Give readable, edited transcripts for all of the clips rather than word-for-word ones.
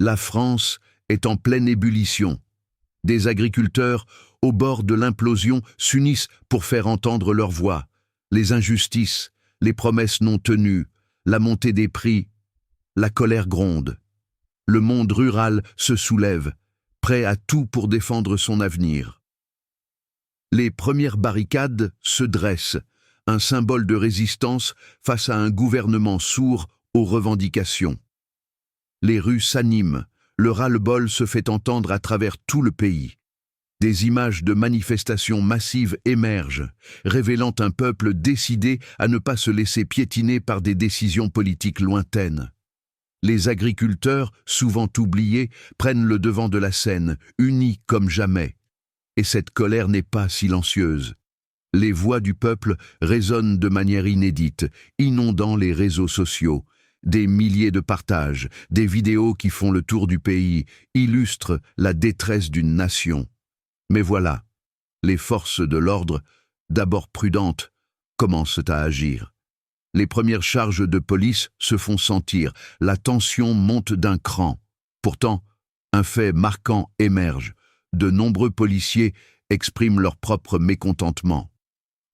La France est en pleine ébullition. Des agriculteurs, au bord de l'implosion, s'unissent pour faire entendre leur voix. Les injustices, les promesses non tenues, la montée des prix, la colère gronde. Le monde rural se soulève, prêt à tout pour défendre son avenir. Les premières barricades se dressent, un symbole de résistance face à un gouvernement sourd aux revendications. Les rues s'animent, le ras-le-bol se fait entendre à travers tout le pays. Des images de manifestations massives émergent, révélant un peuple décidé à ne pas se laisser piétiner par des décisions politiques lointaines. Les agriculteurs, souvent oubliés, prennent le devant de la scène, unis comme jamais. Et cette colère n'est pas silencieuse. Les voix du peuple résonnent de manière inédite, inondant les réseaux sociaux. Des milliers de partages, des vidéos qui font le tour du pays, illustrent la détresse d'une nation. Mais voilà, les forces de l'ordre, d'abord prudentes, commencent à agir. Les premières charges de police se font sentir, la tension monte d'un cran. Pourtant, un fait marquant émerge. De nombreux policiers expriment leur propre mécontentement.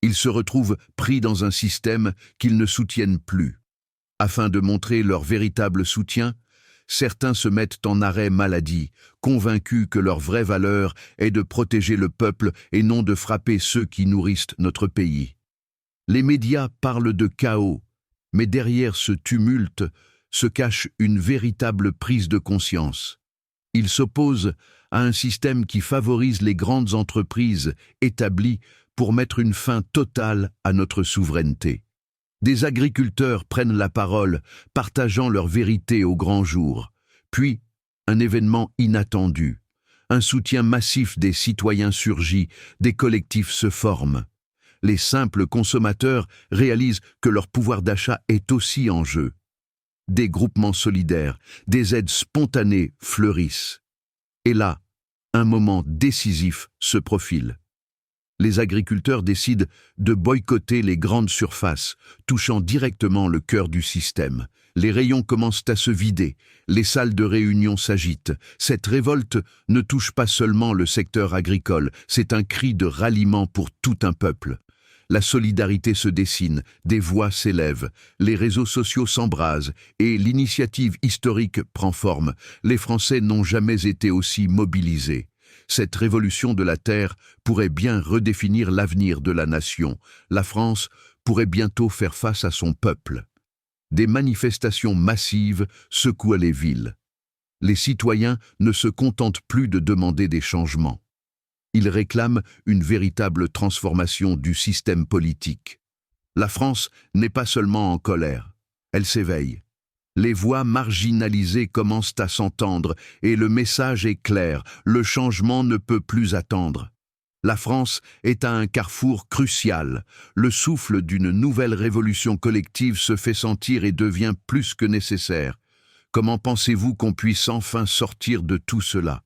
Ils se retrouvent pris dans un système qu'ils ne soutiennent plus. Afin de montrer leur véritable soutien, certains se mettent en arrêt maladie, convaincus que leur vraie valeur est de protéger le peuple et non de frapper ceux qui nourrissent notre pays. Les médias parlent de chaos, mais derrière ce tumulte se cache une véritable prise de conscience. Ils s'opposent à un système qui favorise les grandes entreprises établies pour mettre une fin totale à notre souveraineté. Des agriculteurs prennent la parole, partageant leur vérité au grand jour. Puis, un événement inattendu. Un soutien massif des citoyens surgit, des collectifs se forment. Les simples consommateurs réalisent que leur pouvoir d'achat est aussi en jeu. Des groupements solidaires, des aides spontanées fleurissent. Et là, un moment décisif se profile. Les agriculteurs décident de boycotter les grandes surfaces, touchant directement le cœur du système. Les rayons commencent à se vider, les salles de réunion s'agitent. Cette révolte ne touche pas seulement le secteur agricole, c'est un cri de ralliement pour tout un peuple. La solidarité se dessine, des voix s'élèvent, les réseaux sociaux s'embrasent et l'initiative historique prend forme. Les Français n'ont jamais été aussi mobilisés. Cette révolution de la terre pourrait bien redéfinir l'avenir de la nation. La France pourrait bientôt faire face à son peuple. Des manifestations massives secouent les villes. Les citoyens ne se contentent plus de demander des changements. Ils réclament une véritable transformation du système politique. La France n'est pas seulement en colère, elle s'éveille. Les voix marginalisées commencent à s'entendre et le message est clair, le changement ne peut plus attendre. La France est à un carrefour crucial. Le souffle d'une nouvelle révolution collective se fait sentir et devient plus que nécessaire. Comment pensez-vous qu'on puisse enfin sortir de tout cela ?